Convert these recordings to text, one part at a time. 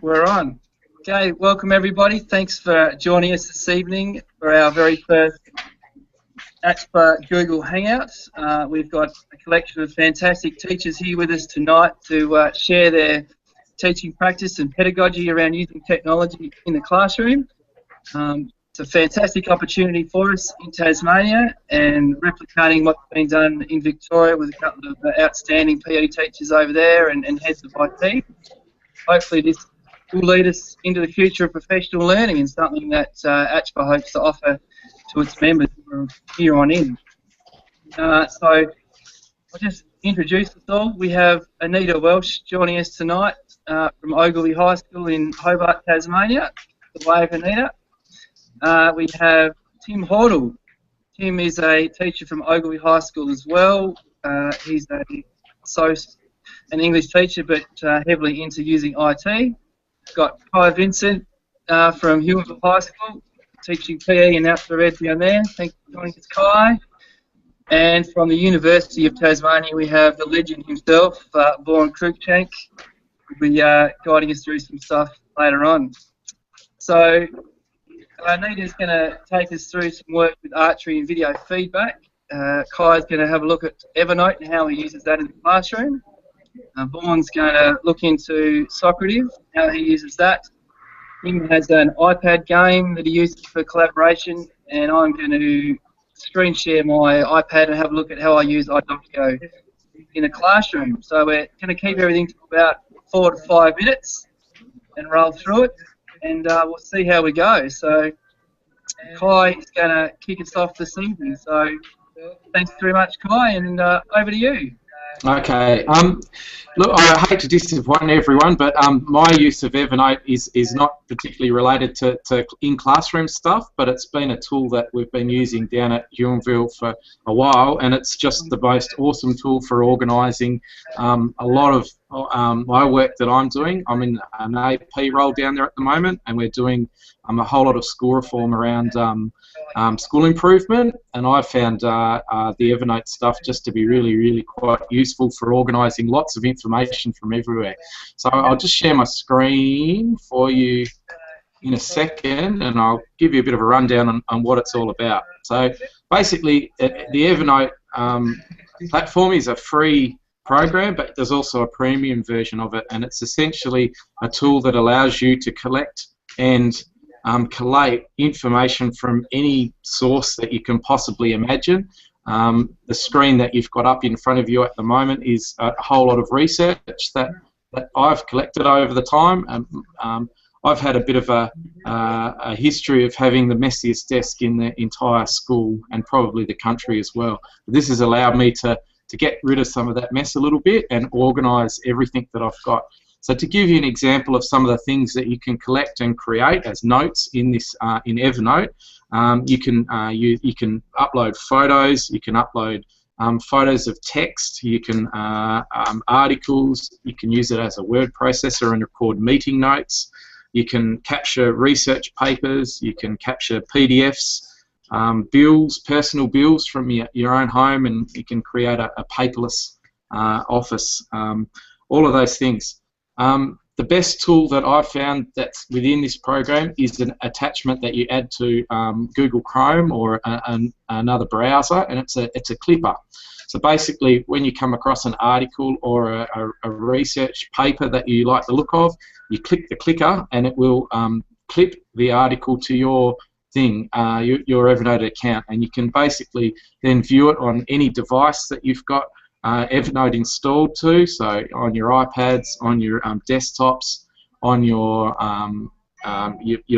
We're on. Okay, welcome everybody. Thanks for joining us this evening for our very first Achper Google Hangout. We've got a collection of fantastic teachers here with us tonight to share their teaching practice and pedagogy around using technology in the classroom. It's a fantastic opportunity for us in Tasmania and replicating what's been done in Victoria with a couple of outstanding PE teachers over there and heads of IT. Hopefully this will lead us into the future of professional learning and something that Achper hopes to offer to its members from here on in. So I'll just introduce us all. We have Anita Welsh joining us tonight from Ogilvie High School in Hobart, Tasmania. The wave, Anita. We have Tim Hordle. Tim is a teacher from Ogilvie High School as well. He's an English teacher, but heavily into using IT. Got Kai Vincent from Hewinville High School, teaching PE and outdoor ed down there. Thanks for joining us, Kai. And from the University of Tasmania, we have the legend himself, Vaughan Cruikshank, who'll be guiding us through some stuff later on. So Anita's going to take us through some work with archery and video feedback. Kai's going to have a look at Evernote and how he uses that in the classroom. Vaughan's going to look into Socrative, how he uses that. Tim has an iPad game that he uses for collaboration, and I'm going to screen share my iPad and have a look at how I use iDocugo in a classroom. So we're going to keep everything to about 4 to 5 minutes and roll through it, and we'll see how we go. So Kai is going to kick us off this evening. So thanks very much, Kai, and over to you. Okay. Look, I hate to disappoint everyone, but my use of Evernote is not particularly related to in-classroom stuff, but it's been a tool that we've been using down at Hewinville for a while, and it's just the most awesome tool for organising a lot of my work that I'm doing. I'm in an AP role down there at the moment, and we're doing a whole lot of school reform around school improvement, and I found the Evernote stuff just to be really, really quite useful for organising lots of information from everywhere. So I'll just share my screen for you in a second, and I'll give you a bit of a rundown on what it's all about. So basically, the Evernote platform is a free program, but there's also a premium version of it, and it's essentially a tool that allows you to collect and collate information from any source that you can possibly imagine. The screen that you've got up in front of you at the moment is a whole lot of research that I've collected over the time. I've had a bit of a history of having the messiest desk in the entire school and probably the country as well. This has allowed me to get rid of some of that mess a little bit and organise everything that I've got. So to give you an example of some of the things that you can collect and create as notes in this in Evernote, you can upload photos, you can upload photos of text, you can articles, you can use it as a word processor and record meeting notes, you can capture research papers, you can capture PDFs, bills, personal bills from your own home, and you can create a paperless office, all of those things. The best tool that I've found that's within this program is an attachment that you add to Google Chrome or another browser, and it's a clipper. So basically, when you come across an article or a research paper that you like the look of, you click the clicker and it will clip the article to your thing, your Evernote account, and you can basically then view it on any device that you've got Evernote installed to, so on your iPads, on your desktops, on your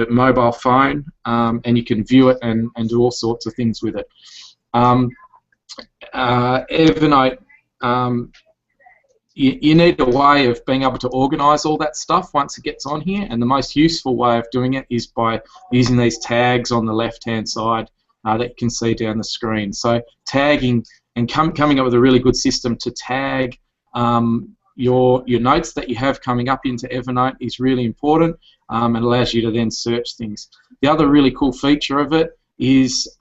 mobile phone, and you can view it and do all sorts of things with it. Evernote, you need a way of being able to organise all that stuff once it gets on here, and the most useful way of doing it is by using these tags on the left-hand side that you can see down the screen. So tagging and coming up with a really good system to tag your notes that you have coming up into Evernote is really important, and allows you to then search things. The other really cool feature of it is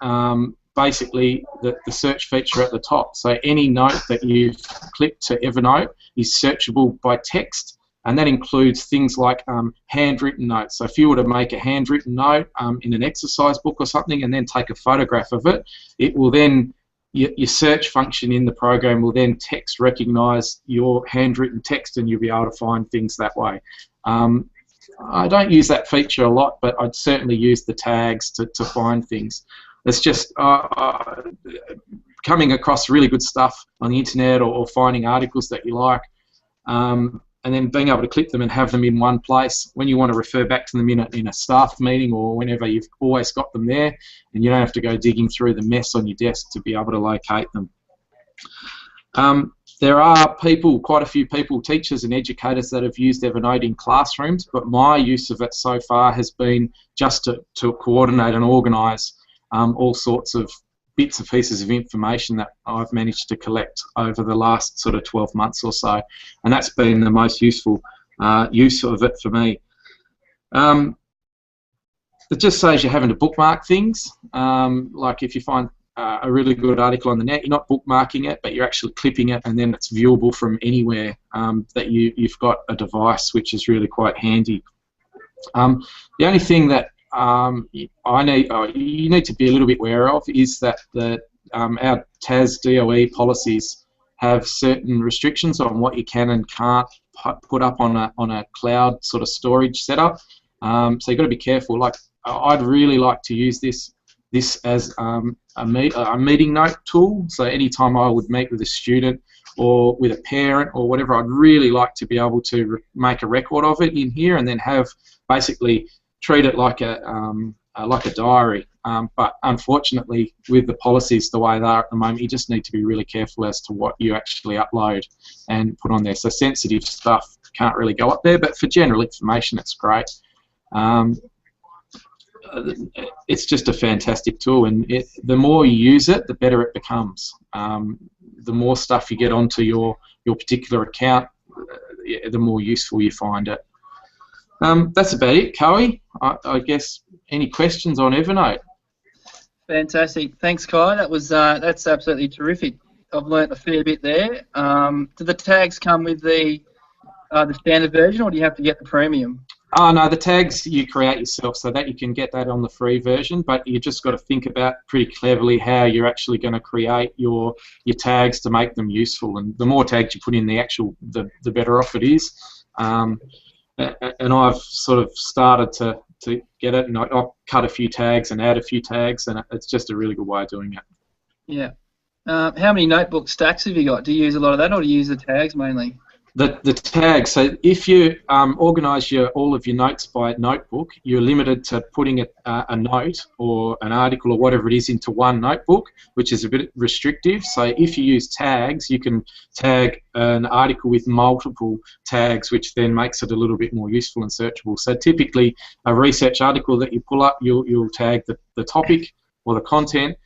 basically the search feature at the top. So any note that you've clipped to Evernote is searchable by text, and that includes things like handwritten notes. So if you were to make a handwritten note in an exercise book or something and then take a photograph of it, it will then, your search function in the program will then text recognize your handwritten text, and you'll be able to find things that way. I don't use that feature a lot, but I'd certainly use the tags to find things. It's just coming across really good stuff on the internet, or finding articles that you like, and then being able to click them and have them in one place. When you want to refer back to them in a staff meeting or whenever, you've always got them there, and you don't have to go digging through the mess on your desk to be able to locate them. There are quite a few people, teachers and educators, that have used Evernote in classrooms, but my use of it so far has been just to coordinate and organise all sorts of bits and pieces of information that I've managed to collect over the last sort of 12 months or so, and that's been the most useful use of it for me. It just saves you having to bookmark things, like if you find a really good article on the net, you're not bookmarking it, but you're actually clipping it, and then it's viewable from anywhere that you've got a device, which is really quite handy. The only thing that you need to be a little bit wary of is that our TAS DOE policies have certain restrictions on what you can and can't put up on a cloud sort of storage setup. So you've got to be careful. Like, I'd really like to use this as a meeting note tool. So anytime I would meet with a student or with a parent or whatever, I'd really like to be able to make a record of it in here, and then have basically treat it like a diary. But unfortunately, with the policies the way they are at the moment, you just need to be really careful as to what you actually upload and put on there. So sensitive stuff can't really go up there, but for general information, it's great. It's just a fantastic tool, and the more you use it, the better it becomes. The more stuff you get onto your particular account, the more useful you find it. That's about it, Coe. I guess, any questions on Evernote? Fantastic. Thanks, Kai. That's absolutely terrific. I've learnt a fair bit there. Do the tags come with the standard version, or do you have to get the premium? Oh no, the tags you create yourself, so that you can get that on the free version, but you just got to think about pretty cleverly how you're actually going to create your tags to make them useful. And the more tags you put in, the better off it is. And I've sort of started to get it, and I'll cut a few tags and add a few tags, and it's just a really good way of doing it. Yeah. How many notebook stacks have you got? Do you use a lot of that, or do you use the tags mainly? The tags. So if you organise all of your notes by notebook, you're limited to putting a note or an article or whatever it is into one notebook, which is a bit restrictive. So if you use tags, you can tag an article with multiple tags, which then makes it a little bit more useful and searchable. So typically, a research article that you pull up, you'll tag the topic or the content,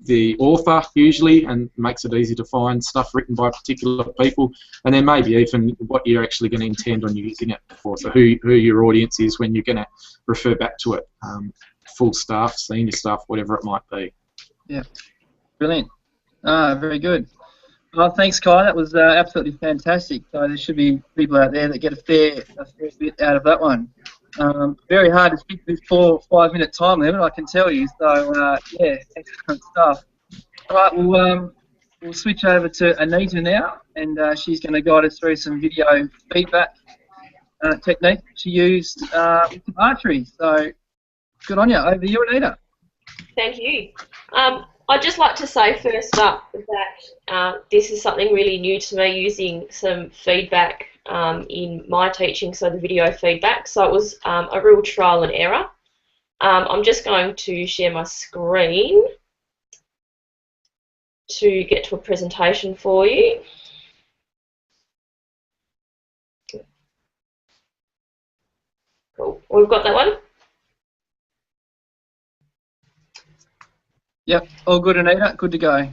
the author usually, and makes it easy to find stuff written by particular people, and then maybe even what you're actually going to intend on using it for, so who your audience is when you're going to refer back to it, full staff, senior staff, whatever it might be. Yeah, brilliant. Very good. Well, thanks, Kai. That was absolutely fantastic. So there should be people out there that get a fair bit out of that one. Very hard to stick this 4 or 5 minute time limit, I can tell you. So yeah, excellent stuff. All right, we'll switch over to Anita now, and she's going to guide us through some video feedback technique she used with some archery. So good on you. Over to you, Anita. Thank you. I'd just like to say first up that this is something really new to me, using some feedback in my teaching, so the video feedback. So it was a real trial and error. I'm just going to share my screen to get to a presentation for you. Cool. We've got that one. Yep, all good, Anita. Good to go.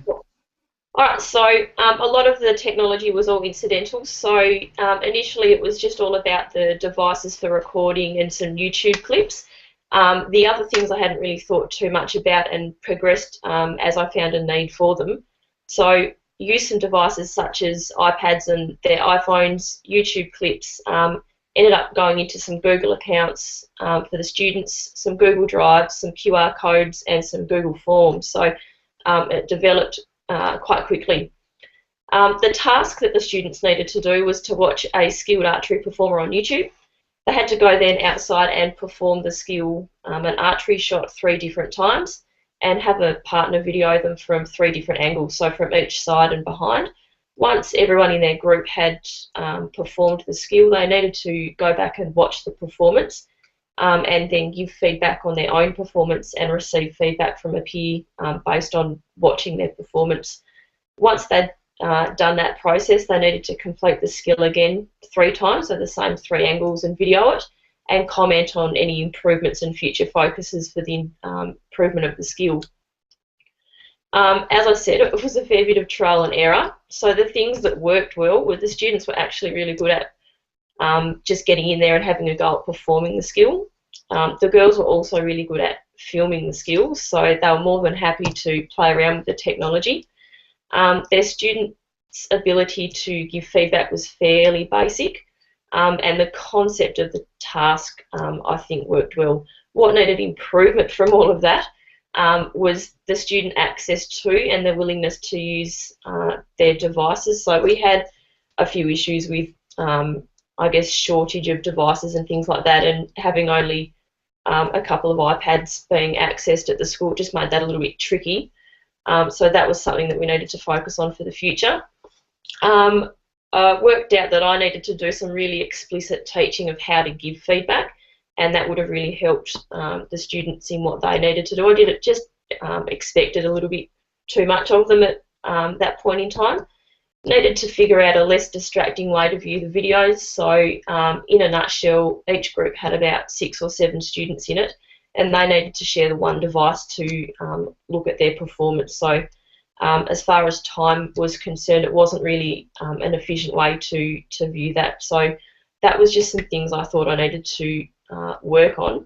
Alright, so a lot of the technology was all incidental. So initially it was just all about the devices for recording and some YouTube clips. The other things I hadn't really thought too much about and progressed as I found a need for them. So use some devices such as iPads and their iPhones, YouTube clips, ended up going into some Google accounts for the students, some Google Drives, some QR codes, and some Google Forms. So it developed quite quickly. The task that the students needed to do was to watch a skilled archery performer on YouTube. They had to go then outside and perform the skill, an archery shot 3 different times, and have a partner video them from 3 different angles, so from each side and behind. Once everyone in their group had performed the skill, they needed to go back and watch the performance and then give feedback on their own performance and receive feedback from a peer based on watching their performance. Once they'd done that process, they needed to complete the skill again 3 times, so the same 3 angles, and video it and comment on any improvements and future focuses for the improvement of the skill. As I said, it was a fair bit of trial and error. So the things that worked well were the students were actually really good at just getting in there and having a go at performing the skill. The girls were also really good at filming the skills, so they were more than happy to play around with the technology. Their students' ability to give feedback was fairly basic, and the concept of the task I think worked well. What needed improvement from all of that was the student access to and the willingness to use their devices. So we had a few issues with, I guess, shortage of devices and things like that, and having only a couple of iPads being accessed at the school just made that a little bit tricky. So that was something that we needed to focus on for the future. Worked out that I needed to do some really explicit teaching of how to give feedback, and that would have really helped the students in what they needed to do. I did it just expected a little bit too much of them at that point in time. Needed to figure out a less distracting way to view the videos. So in a nutshell, each group had about 6 or 7 students in it, and they needed to share the one device to look at their performance. So as far as time was concerned, it wasn't really an efficient way to view that. So that was just some things I thought I needed to work on.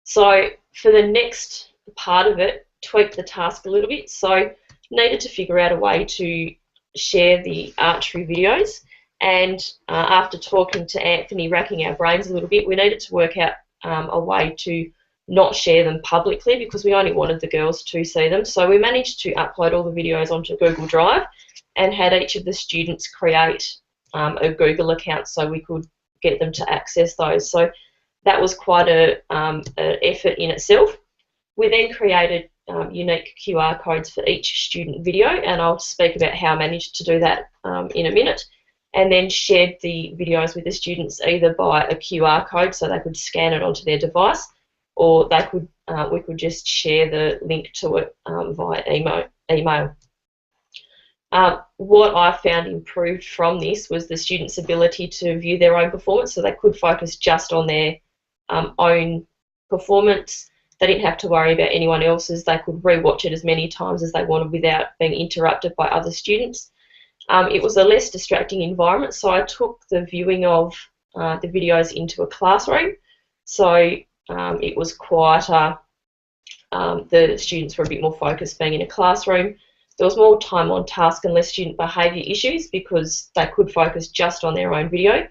So for the next part of it, tweak the task a little bit. So needed to figure out a way to share the archery videos, and after talking to Anthony, racking our brains a little bit, we needed to work out a way to not share them publicly because we only wanted the girls to see them. So we managed to upload all the videos onto Google Drive and had each of the students create a Google account so we could get them to access those. So that was quite an effort in itself. We then created unique QR codes for each student video, and I'll speak about how I managed to do that in a minute, and then shared the videos with the students either by a QR code so they could scan it onto their device, or they could we could just share the link to it via email. What I found improved from this was the students' ability to view their own performance, so they could focus just on their own performance. They didn't have to worry about anyone else's. They could re-watch it as many times as they wanted without being interrupted by other students. It was a less distracting environment, so I took the viewing of the videos into a classroom. So it was quieter. The students were a bit more focused being in a classroom. There was more time on task and less student behaviour issues because they could focus just on their own video.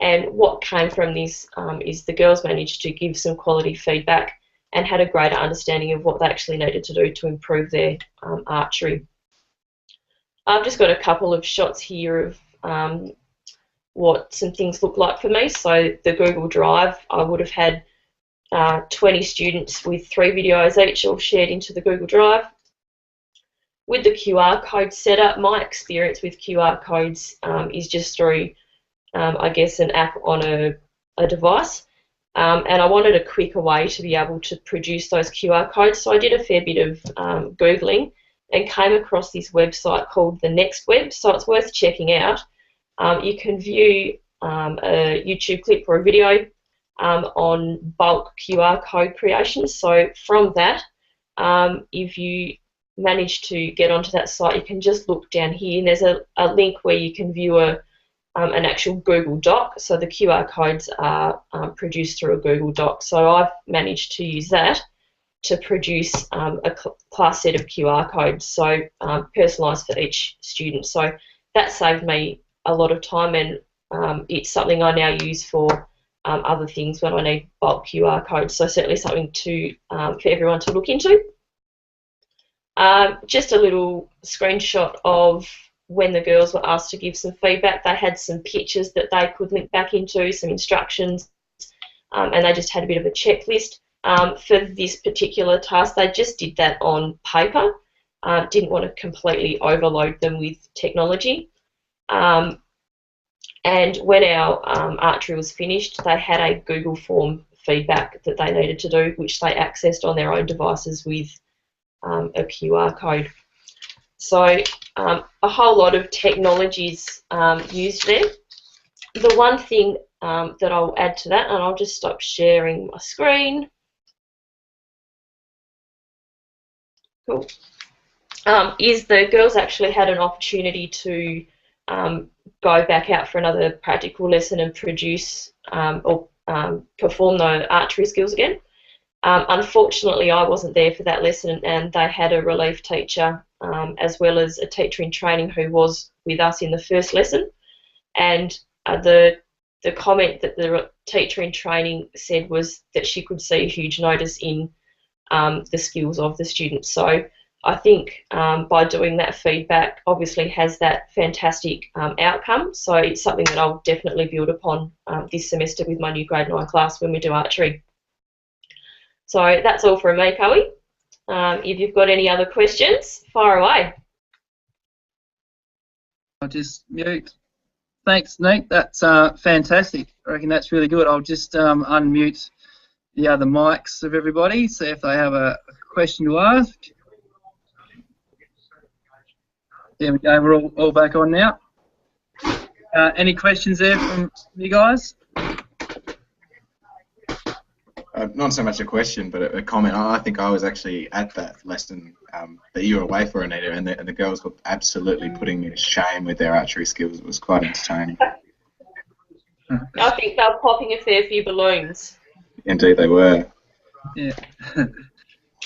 And what came from this is the girls managed to give some quality feedback and had a greater understanding of what they actually needed to do to improve their archery. I've just got a couple of shots here of what some things look like for me. So the Google Drive, I would have had 20 students with 3 videos each all shared into the Google Drive. With the QR code setup, my experience with QR codes is just through, I guess, an app on a device. And I wanted a quicker way to be able to produce those QR codes, so I did a fair bit of Googling and came across this website called the Next Web, so it's worth checking out. You can view a YouTube clip or a video on bulk QR code creation. So from that, if you manage to get onto that site, you can just look down here and there's a link where you can view a an actual Google Doc. So the QR codes are produced through a Google Doc. So I've managed to use that to produce a class set of QR codes, so personalised for each student. So that saved me a lot of time, and it's something I now use for other things when I need bulk QR codes. So certainly something to for everyone to look into. Just a little screenshot of when the girls were asked to give some feedback. They had some pictures that they could link back into, some instructions, and they just had a bit of a checklist. For this particular task, they just did that on paper, didn't want to completely overload them with technology. And when our archery was finished, they had a Google form feedback that they needed to do, which they accessed on their own devices with a QR code. So a whole lot of technologies used there. The one thing that I'll add to that, and I'll just stop sharing my screen. Cool. Is the girls actually had an opportunity to go back out for another practical lesson and produce or perform the archery skills again. Unfortunately, I wasn't there for that lesson, and they had a relief teacher as well as a teacher in training who was with us in the first lesson. And the comment that the teacher in training said was that she could see a huge notice in the skills of the students. So I think by doing that feedback obviously has that fantastic outcome. So it's something that I'll definitely build upon this semester with my new grade 9 class when we do archery. So that's all from me, Chloe. If you've got any other questions, fire away. I'll just mute. Thanks, Nate. That's fantastic. I reckon that's really good. I'll just unmute the other mics of everybody, see if they have a question to ask. There we go, we're all back on now. Any questions there from you guys? Not so much a question, but a comment. I think I was actually at that lesson that you were away for, Anita, and the girls were absolutely putting me to shame with their archery skills. It was quite entertaining. I think they're popping a fair few balloons. Indeed, they were. Yeah.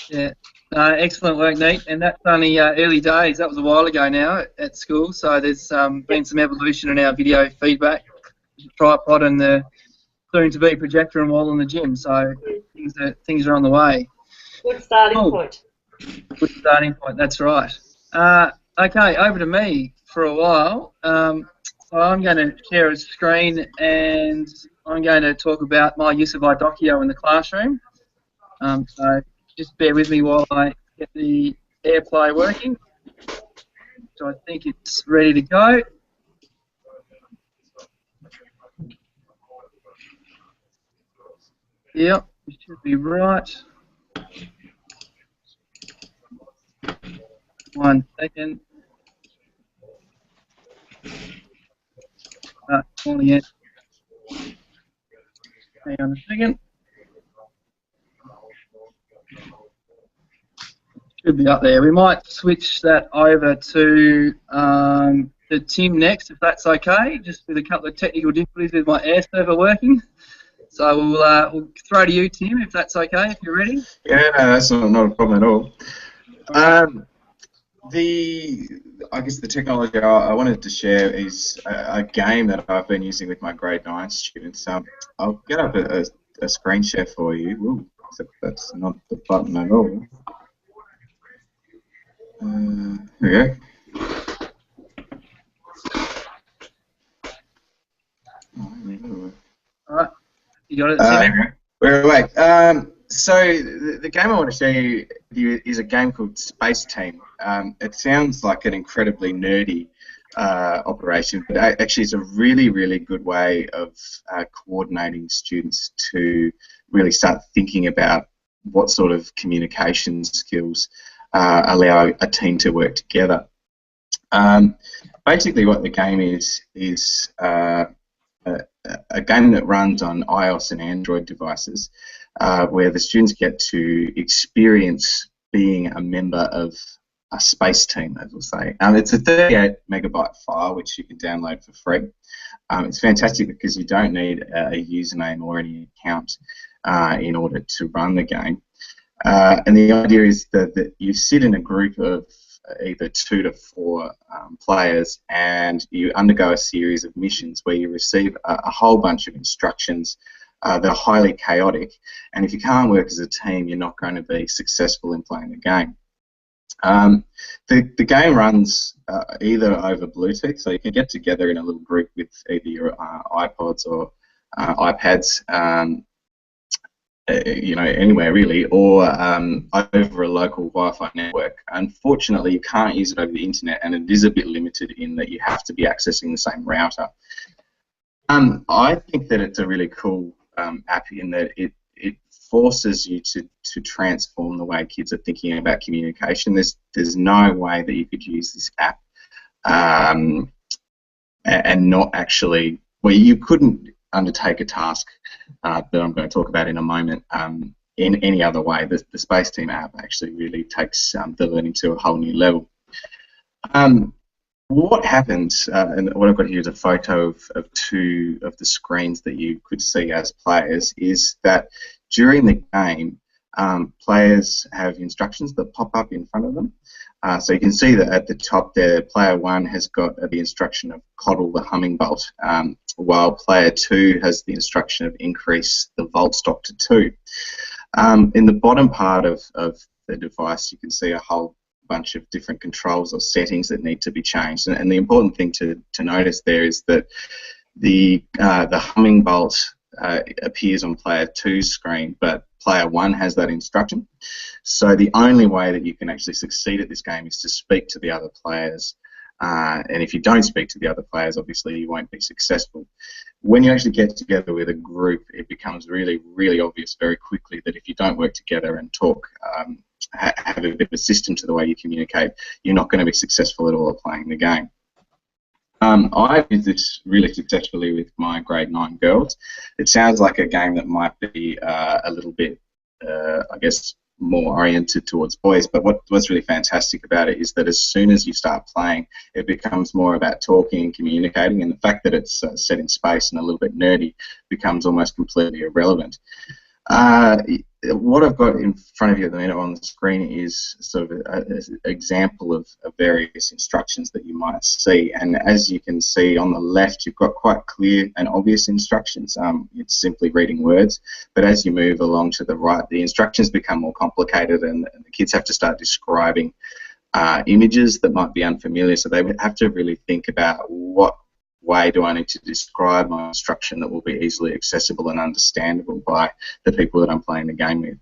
Yeah. Excellent work, Nate. And that's only early days. That was a while ago now at school. So there's been some evolution in our video feedback, tripod, and the soon-to-be projector and wall in the gym. So things are on the way. Good starting point. Good starting point. That's right. Okay, over to me for a while. So I'm going to share a screen, and I'm going to talk about my use of iDocio in the classroom. So just bear with me while I get the AirPlay working. So I think it's ready to go. Yep, it should be right. 1 second. Calling it. Hang on a second. Should be up there. We might switch that over to Tim next, if that's okay, just with a couple of technical difficulties with my air server working. So we'll throw to you, Tim, if that's okay, if you're ready. Yeah, no, that's not a problem at all. I guess the technology I wanted to share is a game that I've been using with my grade 9 students. I'll get up a screen share for you. Ooh, except that's not the button at all. Here we go. All right, you got it, Tim? We're awake. So the game I want to show you is a game called Space Team. It sounds like an incredibly nerdy operation, but actually it's a really, really good way of coordinating students to really start thinking about what sort of communication skills allow a team to work together. Basically what the game is a game that runs on iOS and Android devices, where the students get to experience being a member of a space team, as we'll say. It's a 38 megabyte file which you can download for free. It's fantastic because you don't need a username or any account in order to run the game. And the idea is that you sit in a group of either 2 to 4 players, and you undergo a series of missions where you receive a whole bunch of instructions that are highly chaotic, and if you can't work as a team, you're not going to be successful in playing the game. The game runs either over Bluetooth, so you can get together in a little group with either your iPods or iPads, you know, anywhere really, or over a local Wi-Fi network. Unfortunately, you can't use it over the internet, and it is a bit limited in that you have to be accessing the same router. I think that it's a really cool app in that it forces you to transform the way kids are thinking about communication. There's no way that you could use this app and not actually, well, you couldn't undertake a task that I'm going to talk about in a moment in any other way. The Space Team app actually really takes the learning to a whole new level. What happens, and what I've got here is a photo of 2 of the screens that you could see as players, is that during the game, players have instructions that pop up in front of them. So you can see that at the top there, player 1 has got the instruction of coddle the humming bolt, while player 2 has the instruction of increase the volt stock to 2. In the bottom part of the device, you can see a whole bunch of different controls or settings that need to be changed. And the important thing to notice there is that the humming bolt appears on player 2's screen, but player 1 has that instruction. So the only way that you can actually succeed at this game is to speak to the other players. And if you don't speak to the other players, obviously you won't be successful. When you actually get together with a group, it becomes really, really obvious very quickly that if you don't work together and talk, have a bit of a system to the way you communicate, you're not going to be successful at all at playing the game. I've used this really successfully with my grade 9 girls. It sounds like a game that might be a little bit, I guess, more oriented towards boys, but what's really fantastic about it is that as soon as you start playing, it becomes more about talking and communicating, and the fact that it's set in space and a little bit nerdy becomes almost completely irrelevant. What I've got in front of you at the minute on the screen is sort of an example of various instructions that you might see, and as you can see on the left, you've got quite clear and obvious instructions. It's simply reading words, but as you move along to the right, the instructions become more complicated, and the kids have to start describing images that might be unfamiliar, so they would have to really think about what way do I need to describe my instruction that will be easily accessible and understandable by the people that I'm playing the game with.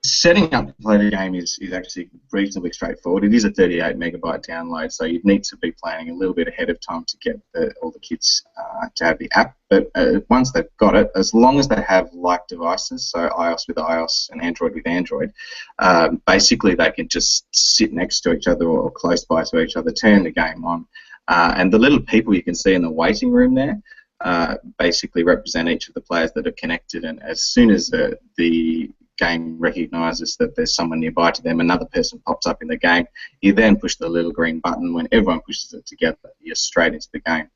Setting up to play the game is actually reasonably straightforward. It is a 38 megabyte download, so you'd need to be planning a little bit ahead of time to get all the kids to have the app. But once they've got it, as long as they have like devices, so iOS with iOS and Android with Android, basically they can just sit next to each other or close by to each other, turn the game on, and the little people you can see in the waiting room there basically represent each of the players that are connected, and as soon as the game recognises that there's someone nearby to them, another person pops up in the game. You then push the little green button. When everyone pushes it together, you're straight into the game.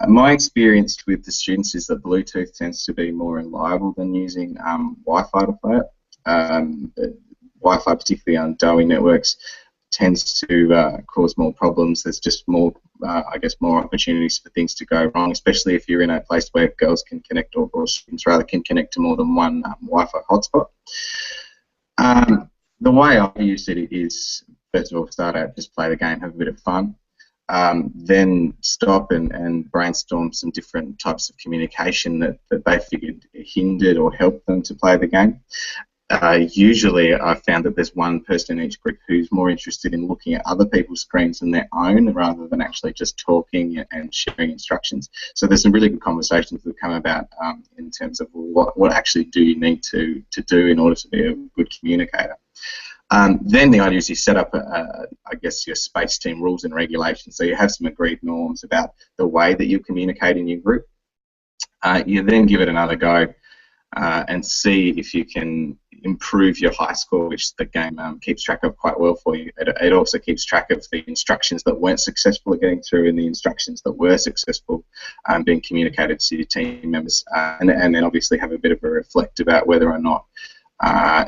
My experience with the students is that Bluetooth tends to be more reliable than using Wi-Fi to play it. Wi-Fi, particularly on DOE networks, tends to cause more problems. There's just more, I guess, more opportunities for things to go wrong, especially if you're in a place where girls can connect, or students rather, can connect to more than one Wi-Fi hotspot. The way I use it is, first of all, start out, just play the game, have a bit of fun, then stop and brainstorm some different types of communication that they figured hindered or helped them to play the game. Usually I've found that there's one person in each group who's more interested in looking at other people's screens than their own, rather than actually just talking and sharing instructions. So there's some really good conversations that come about in terms of what actually do you need to do in order to be a good communicator. Then the idea is you set up, I guess, your space team rules and regulations. So you have some agreed norms about the way that you communicate in your group. You then give it another go and see if you can improve your high score, which the game keeps track of quite well for you. It also keeps track of the instructions that weren't successful at getting through and the instructions that were successful being communicated to your team members, and then obviously have a bit of a reflect about whether or not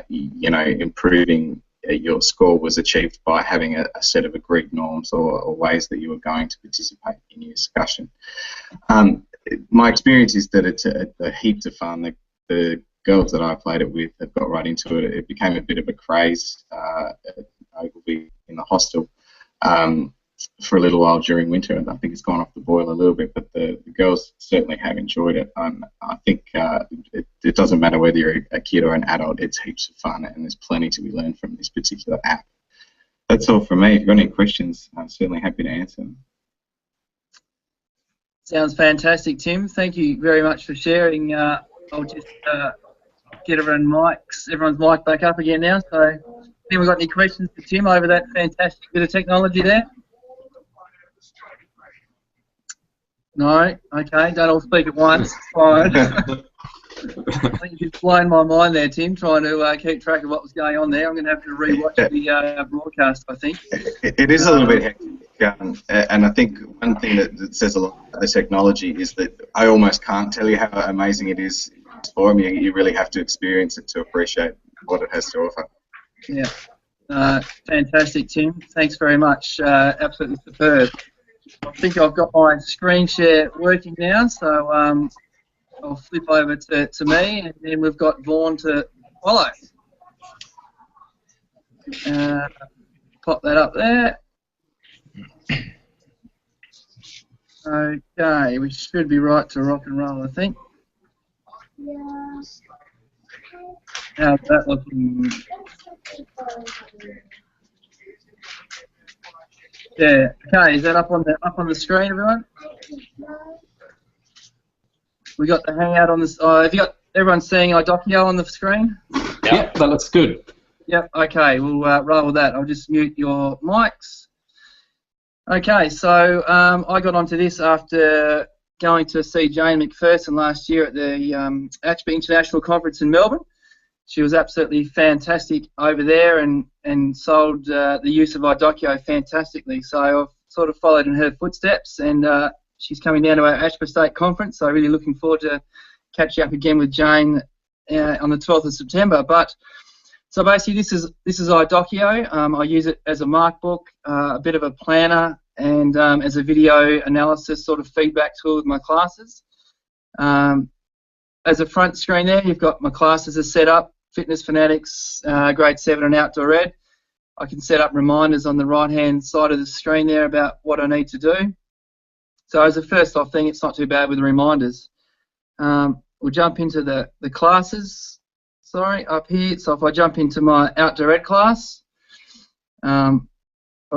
improving your score was achieved by having a set of agreed norms or ways that you were going to participate in your discussion. My experience is that it's a heap of fun. The girls that I played it with have got right into it. It became a bit of a craze. I will be in the hostel for a little while during winter, and I think it's gone off the boil a little bit, but the girls certainly have enjoyed it. I think it doesn't matter whether you're a kid or an adult, it's heaps of fun, and there's plenty to be learned from this particular app. That's all from me. If you've got any questions, I'm certainly happy to answer them. Sounds fantastic, Tim. Thank you very much for sharing. I'll just get everyone's mic back up again now. So, Tim, we got any questions for Tim over that fantastic bit of technology there? No? Okay, don't all speak at once. Fine. I think you've blown my mind there, Tim, trying to keep track of what was going on there. I'm going to have to rewatch the broadcast, I think. It is a little bit hectic, and I think one thing that says a lot about the technology is that I almost can't tell you how amazing it is for me. You really have to experience it to appreciate what it has to offer. Yeah. Fantastic, Tim. Thanks very much. Absolutely superb. I think I've got my screen share working now, so I'll flip over to me, and then we've got Vaughan to follow. Pop that up there. Okay, we should be right to rock and roll, I think. How's that looking? Yeah. Okay. Is that up on the screen, everyone? We got the Hangout on this. Have you got everyone seeing iDocio on the screen? Yep, that looks good. Yep. Okay. We'll roll with that. I'll just mute your mics. Okay. So I got onto this after going to see Jane McPherson last year at the Achper International Conference in Melbourne. She was absolutely fantastic over there and sold the use of iDocio fantastically. So I've sort of followed in her footsteps, and she's coming down to our Achper State Conference, so really looking forward to catching up again with Jane on the 12th of September. But so basically this is iDocio. I use it as a markbook, a bit of a planner, and as a video analysis sort of feedback tool with my classes. As a front screen there, you've got my classes are set up, Fitness Fanatics, Grade 7 and Outdoor Ed. I can set up reminders on the right-hand side of the screen there about what I need to do. So as a first off thing, it's not too bad with the reminders. We'll jump into the classes, up here. So if I jump into my Outdoor Ed class, I'll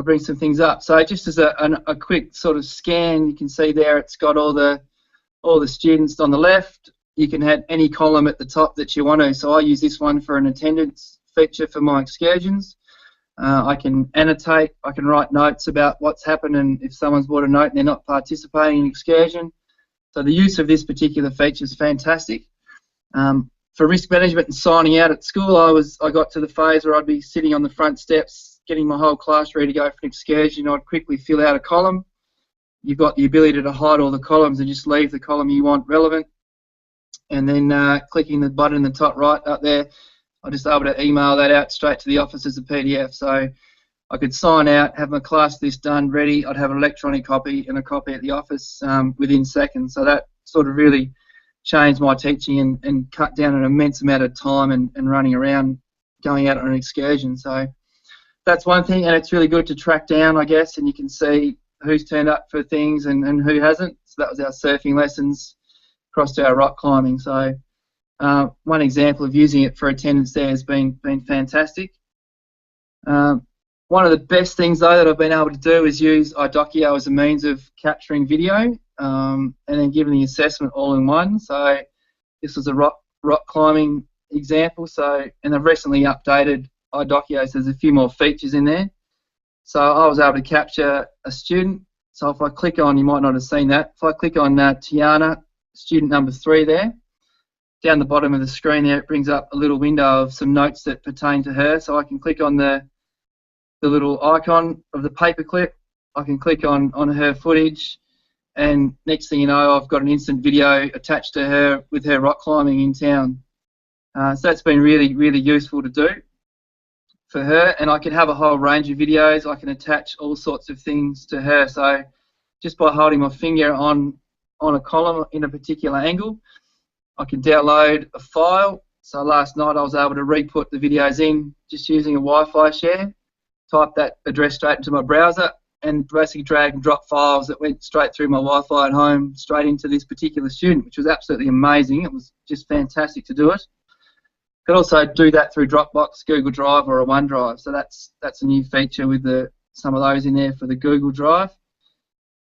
bring some things up. So just as a quick sort of scan, you can see there it's got all the students on the left. You can add any column at the top that you want to. So I use this one for an attendance feature for my excursions. I can annotate, I can write notes about what's happened and if someone's brought a note and they're not participating in an excursion. So the use of this particular feature is fantastic. For risk management and signing out at school, I got to the phase where I'd be sitting on the front steps getting my whole class ready to go for an excursion. I'd quickly fill out a column. You've got the ability to hide all the columns and just leave the column you want relevant. And then clicking the button in the top right up there, I'll just be able to email that out straight to the office as a PDF. So I could sign out, have my class list done, ready. I'd have an electronic copy and a copy at the office within seconds. So that sort of really changed my teaching and cut down an immense amount of time and running around going out on an excursion. So that's one thing, and it's really good to track down, I guess, and you can see who's turned up for things and who hasn't. So that was our surfing lessons across to our rock climbing. So one example of using it for attendance there has been fantastic. One of the best things though that I've been able to do is use iDocio as a means of capturing video and then giving the assessment all in one. So this was a rock climbing example. And I've recently updated iDocio, so there's a few more features in there. So I was able to capture a student. So if I click on, you might not have seen that, if I click on Tiana, student number 3 there, down the bottom of the screen there, it brings up a little window of some notes that pertain to her. So I can click on the little icon of the paperclip. I can click on her footage, and next thing you know, I've got an instant video attached to her with her rock climbing in town. So that's been really, really useful to do for her, and I can have a whole range of videos. I can attach all sorts of things to her. So just by holding my finger on a column in a particular angle, I can download a file. So last night I was able to re-put the videos in just using a Wi-Fi share, type that address straight into my browser, and basically drag and drop files that went straight through my Wi-Fi at home straight into this particular student, which was absolutely amazing. It was just fantastic to do it. Could also do that through Dropbox, Google Drive, or a OneDrive. So that's a new feature with some of those in there for the Google Drive.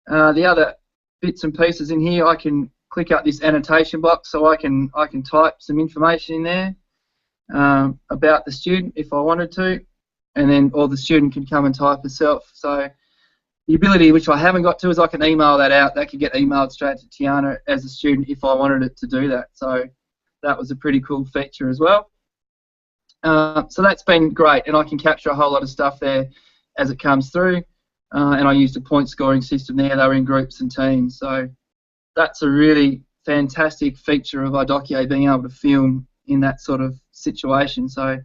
The other bits and pieces in here, I can click up this annotation box, so I can type some information in there about the student if I wanted to, and then or the student can come and type herself. So the ability which I haven't got to is I can email that out. That could get emailed straight to Tiana as a student if I wanted it to do that. So that was a pretty cool feature as well. So that's been great, and I can capture a whole lot of stuff there as it comes through. And I used a point scoring system there. They were in groups and teams. So that's a really fantastic feature of iDocuA, being able to film in that sort of situation. So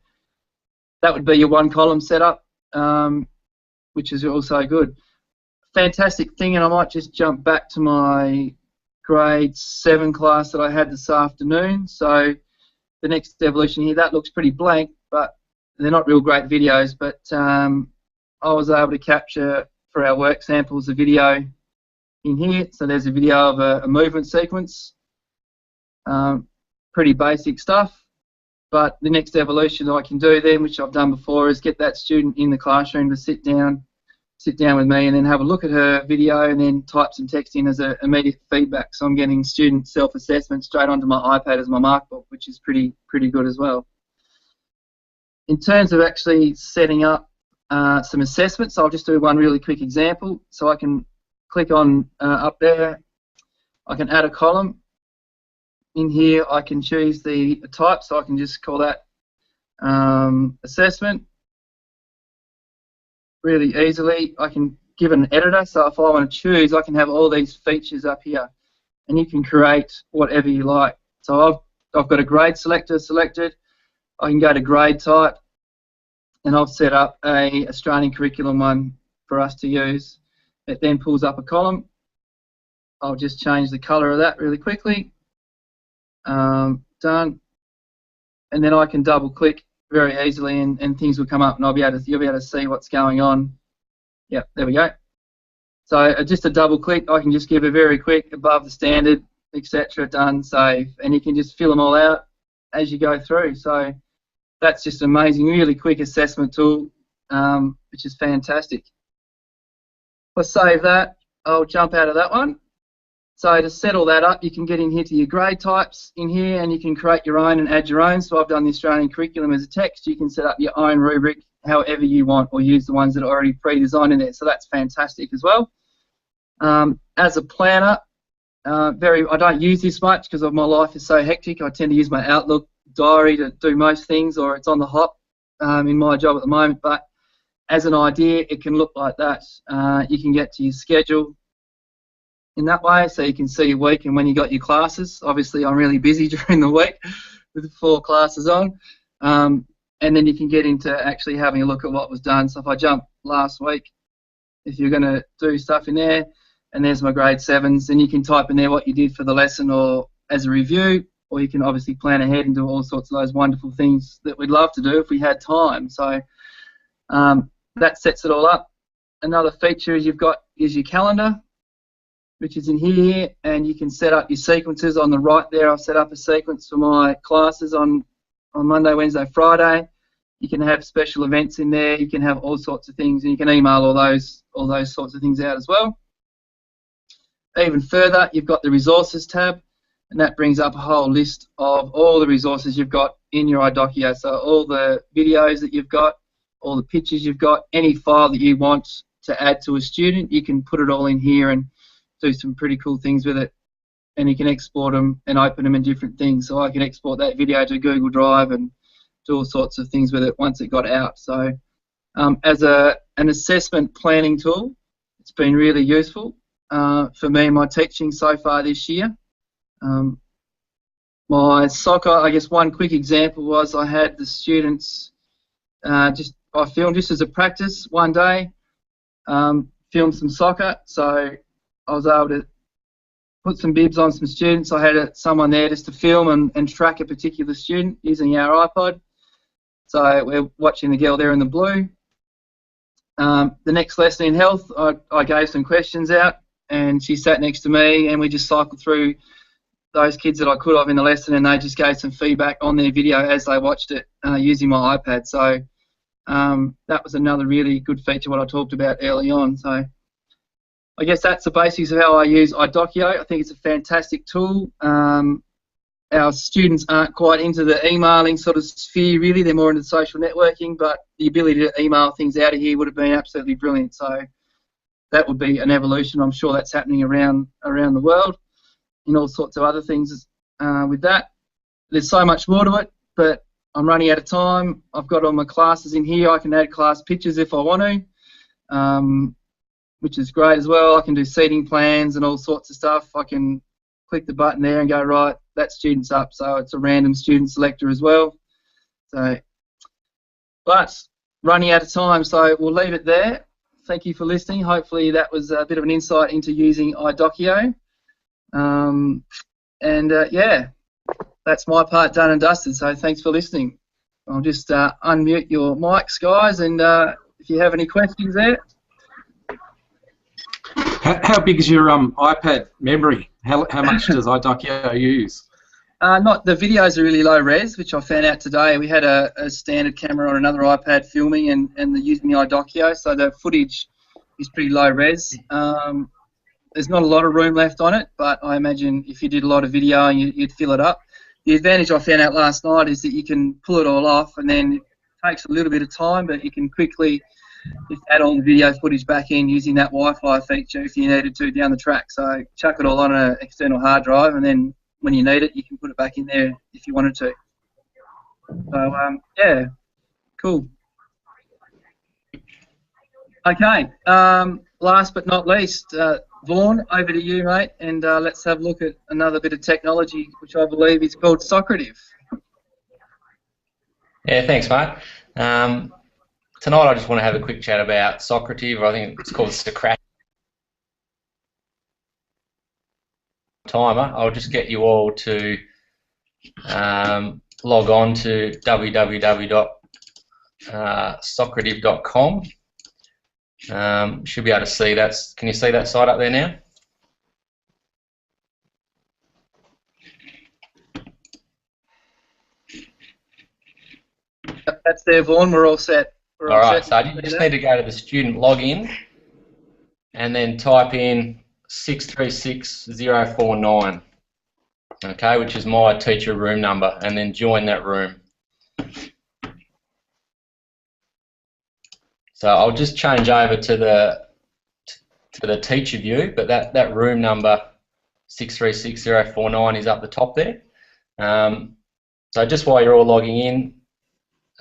that would be your one column setup, which is also good. Fantastic thing, and I might just jump back to my grade 7 class that I had this afternoon. So the next evolution here, that looks pretty blank, but they're not real great videos, but I was able to capture for our work samples a video in here. So there's a video of a movement sequence, pretty basic stuff, but the next evolution I can do then, which I've done before, is get that student in the classroom to sit down with me and then have a look at her video and then type some text in as immediate feedback. So I'm getting student self-assessment straight onto my iPad as my markbook, which is pretty good as well. In terms of actually setting up some assessments, I'll just do one really quick example. So I can click on up there, I can add a column. In here I can choose the type, so I can just call that assessment. Really easily. I can give it an editor, so if I want to choose, I can have all these features up here, and you can create whatever you like. So I've got a grade selector selected. I can go to grade type, and I've set up a Australian curriculum one for us to use. It then pulls up a column. I'll just change the colour of that really quickly. Done. And then I can double click very easily, and things will come up, and you'll be able to see what's going on. Yep, there we go. So just a double click, I can just give a very quick above the standard, etc. Done, save, and you can just fill them all out as you go through. So that's just an amazing, really quick assessment tool, which is fantastic. If I save that, I'll jump out of that one. So to set all that up, you can get in here to your grade types in here, and you can create your own and add your own. So I've done the Australian curriculum as a text. You can set up your own rubric however you want, or use the ones that are already pre-designed in there. So that's fantastic as well. As a planner, I don't use this much because my life is so hectic. I tend to use my Outlook diary to do most things, or it's on the hop in my job at the moment. But as an idea, it can look like that. You can get to your schedule in that way, so you can see your week and when you got your classes. Obviously, I'm really busy during the week with the 4 classes on, and then you can get into actually having a look at what was done. So if I jump last week, if you're going to do stuff in there, and there's my grade 7s, then you can type in there what you did for the lesson or as a review, or you can obviously plan ahead and do all sorts of those wonderful things that we'd love to do if we had time. So that sets it all up. Another feature is your calendar, which is in here, and you can set up your sequences on the right there. I've set up a sequence for my classes on Monday, Wednesday, Friday. You can have special events in there. You can have all sorts of things, and you can email all those sorts of things out as well. Even further, you've got the resources tab, and that brings up a whole list of all the resources you've got in your iDocuA. So all the videos that you've got, all the pictures you've got, any file that you want to add to a student, you can put it all in here and do some pretty cool things with it. and you can export them and open them in different things. So I can export that video to Google Drive and do all sorts of things with it once it got out. So as an assessment planning tool, it's been really useful for me in my teaching so far this year. My soccer, I guess one quick example was I had the students, I filmed just as a practice one day, filmed some soccer, so I was able to put some bibs on some students. I had someone there just to film and track a particular student using our iPod. So we're watching the girl there in the blue. The next lesson in health, I gave some questions out, and she sat next to me, and we just cycled through those kids that I could have in the lesson, and they just gave some feedback on their video as they watched it using my iPad. So that was another really good feature what I talked about early on. So I guess that's the basics of how I use iDocio. I think it's a fantastic tool. Our students aren't quite into the emailing sort of sphere really, they're more into social networking, but the ability to email things out of here would have been absolutely brilliant. So that would be an evolution. I'm sure that's happening around the world and all sorts of other things with that. There's so much more to it, but I'm running out of time. I've got all my classes in here. I can add class pictures if I want to, which is great as well. I can do seating plans and all sorts of stuff. I can click the button there and go, right, that student's up. So it's a random student selector as well. So, but running out of time, so we'll leave it there. Thank you for listening. Hopefully that was a bit of an insight into using iDocio. Yeah, that's my part done and dusted. So thanks for listening. I'll just unmute your mics, guys, and if you have any questions there. How big is your iPad memory? How much does iDocio use? Not the videos are really low res, which I found out today. We had a standard camera on another iPad filming and using the iDocio, so the footage is pretty low res. There's not a lot of room left on it, but I imagine if you did a lot of video, you'd fill it up. The advantage I found out last night is that you can pull it all off, and then it takes a little bit of time, but you can quickly just add all the video footage back in using that Wi-Fi feature if you needed to down the track. So chuck it all on an external hard drive, and then when you need it, you can put it back in there if you wanted to. So yeah, cool. Okay, last but not least, Vaughan, over to you, mate, and let's have a look at another bit of technology, which I believe is called Socrative. Yeah, thanks, mate. Tonight I just want to have a quick chat about Socrative. I think it's called Socrative timer. I'll just get you all to log on to www.socrative.com. Should be able to see that. Can you see that site up there now? That's there, Vaughan. We're all set. All right, so you just need to go to the student login and then type in 636049, okay, which is my teacher room number, and then join that room. So I'll just change over to the teacher view, but that room number 636049 is up the top there. So just while you're all logging in,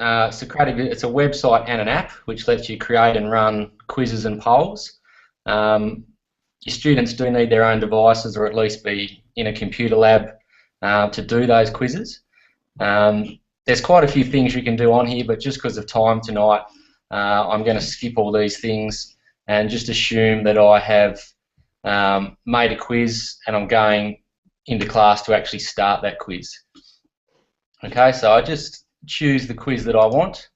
Socrative, it's a website and an app which lets you create and run quizzes and polls. Your students do need their own devices, or at least be in a computer lab to do those quizzes. There's quite a few things you can do on here, but just because of time tonight, I'm going to skip all these things and just assume that I have made a quiz and I'm going into class to actually start that quiz. Okay, so I just choose the quiz that I want.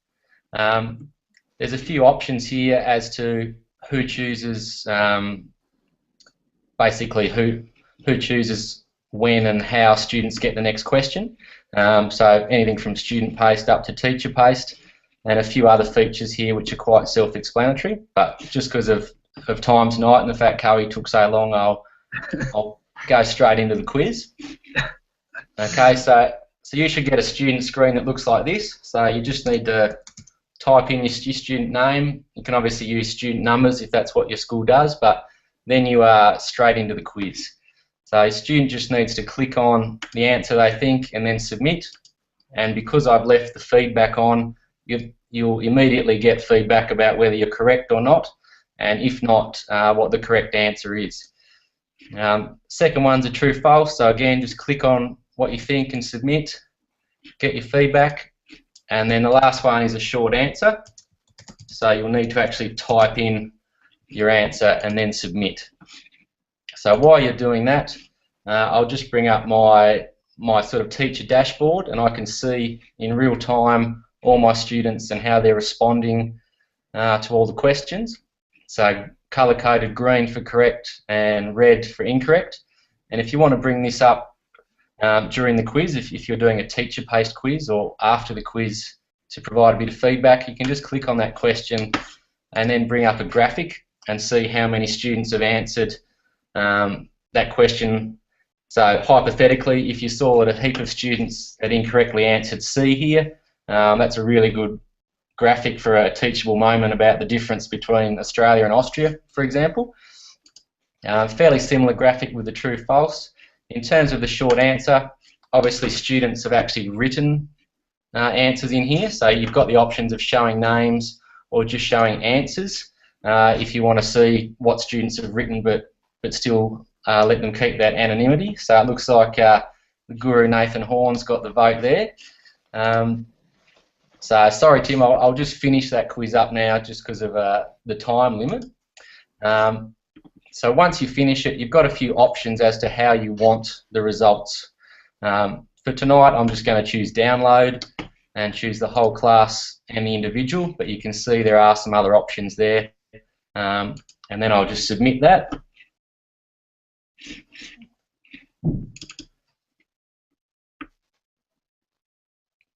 There's a few options here as to who chooses, basically who chooses when and how students get the next question. So anything from student paced up to teacher paced, and a few other features here which are quite self-explanatory. But just because of time tonight and the fact Cowie took so long, I'll go straight into the quiz. Okay, so you should get a student screen that looks like this. So you just need to type in your student name. You can obviously use student numbers if that's what your school does, but then you are straight into the quiz. So a student just needs to click on the answer they think and then submit. And because I've left the feedback on, you'll immediately get feedback about whether you're correct or not, and if not, what the correct answer is. Second one's a true-false, so again, just click on what you think and submit, get your feedback. And then the last one is a short answer, so you'll need to actually type in your answer and then submit. So while you're doing that, I'll just bring up my sort of teacher dashboard, and I can see in real time all my students and how they're responding to all the questions. So colour-coded green for correct and red for incorrect. And if you want to bring this up during the quiz, if you're doing a teacher-paced quiz or after the quiz to provide a bit of feedback, you can just click on that question and then bring up a graphic and see how many students have answered that question. So hypothetically, if you saw that a heap of students had incorrectly answered C here, that's a really good graphic for a teachable moment about the difference between Australia and Austria, for example. Fairly similar graphic with the true-false. In terms of the short answer, obviously students have actually written answers in here, so you've got the options of showing names or just showing answers if you want to see what students have written but still let them keep that anonymity. So it looks like the guru Nathan Horn's got the vote there. So sorry Tim, I'll just finish that quiz up now just because of the time limit. So once you finish it, you've got a few options as to how you want the results. For tonight, I'm just going to choose download and choose the whole class and the individual, but you can see there are some other options there. And then I'll just submit that.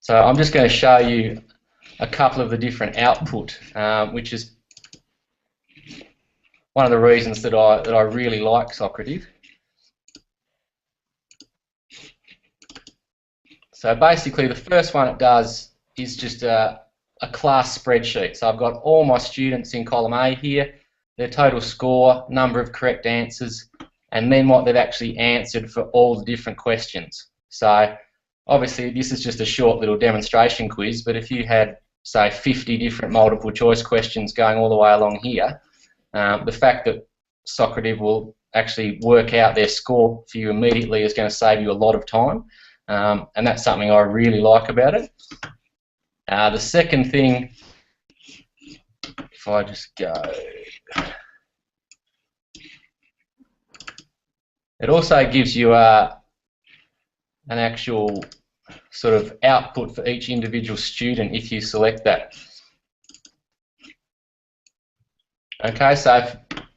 So I'm just going to show you a couple of the different output, which is one of the reasons that I really like Socrative. So basically the first one it does is just a class spreadsheet. So I've got all my students in column A here, their total score, number of correct answers, and then what they've actually answered for all the different questions. So obviously this is just a short little demonstration quiz, but if you had, say, 50 different multiple choice questions going all the way along here, the fact that Socrative will actually work out their score for you immediately is going to save you a lot of time, and that's something I really like about it. The second thing, if I just go, it also gives you an actual sort of output for each individual student if you select that. Okay, so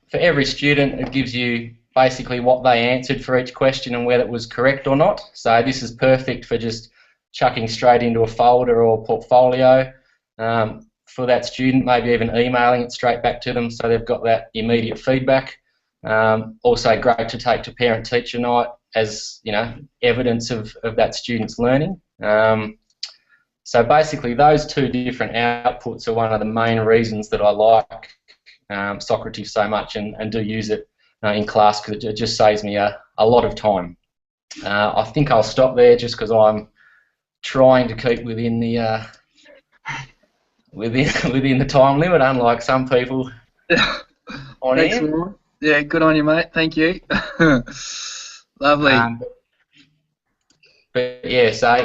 for every student it gives you basically what they answered for each question and whether it was correct or not. So this is perfect for just chucking straight into a folder or portfolio for that student, maybe even emailing it straight back to them so they've got that immediate feedback. Also great to take to parent-teacher night as, you know, evidence of that student's learning. So basically those two different outputs are one of the main reasons that I like Socrative so much and do use it in class, because it just saves me a lot of time. I think I'll stop there just because I'm trying to keep within the within the time limit, unlike some people on here. Yeah, good on you, mate. Thank you. Lovely. But yeah, so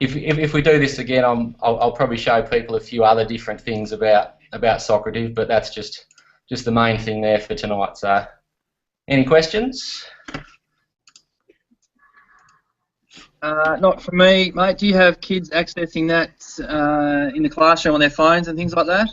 if we do this again, I'll probably show people a few other different things about Socrative, but that's just the main thing there for tonight. So, any questions? Not for me, mate. Do you have kids accessing that in the classroom on their phones and things like that?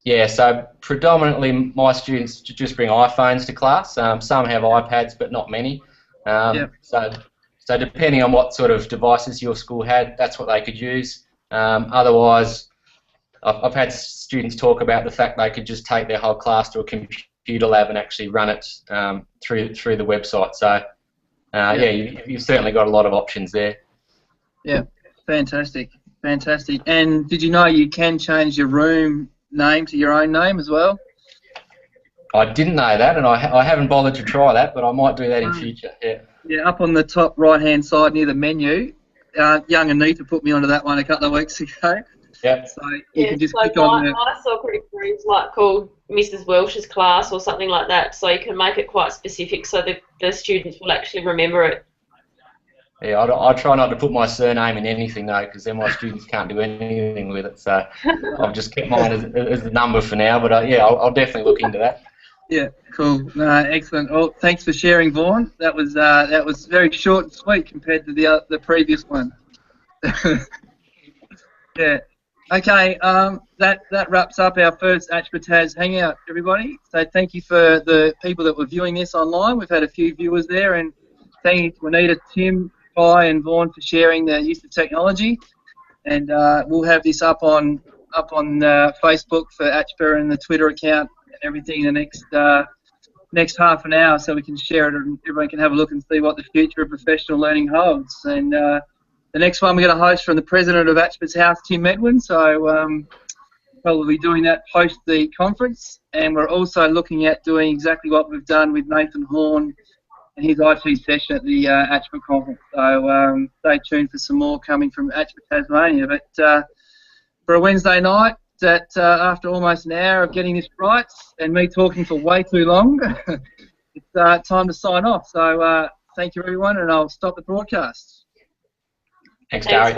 Yeah, so predominantly my students just bring iPhones to class. Some have iPads, but not many. Yep. So depending on what sort of devices your school had, that's what they could use. Otherwise, I've had students talk about the fact they could just take their whole class to a computer lab and actually run it through the website. So yeah, you've certainly got a lot of options there. Yeah, fantastic, fantastic. And did you know you can change your room name to your own name as well? I didn't know that, and I haven't bothered to try that, but I might do that in future. Yeah. Yeah, up on the top right-hand side near the menu. Young Anita put me onto that one a couple of weeks ago. Yeah. So you can just so click on my soccer is like called Mrs. Welsh's class or something like that, so you can make it quite specific so the students will actually remember it. Yeah, I try not to put my surname in anything though, because then my students can't do anything with it. So I've just kept mine as the number for now. But yeah, I'll definitely look into that. Yeah, cool. Excellent. Well, thanks for sharing, Vaughan. That was very short and sweet compared to the previous one. Yeah. Okay. That wraps up our first Achper Hangout, everybody. So thank you for the people that were viewing this online. We've had a few viewers there, and thank you to Anita, Tim, Kai, and Vaughan for sharing their use of technology. And we'll have this up on Facebook for Achper and the Twitter account and everything in the next half an hour, so we can share it and everyone can have a look and see what the future of professional learning holds. And the next one we're going to host from the president of Achper's House, Tim Edwin. So we'll be doing that post the conference, and we're also looking at doing exactly what we've done with Nathan Horn and his IT session at the Achper conference. So stay tuned for some more coming from Achper Tasmania. But for a Wednesday night, that after almost an hour of getting this right and me talking for way too long, it's time to sign off. So thank you, everyone, and I'll stop the broadcast. Thanks, Gary.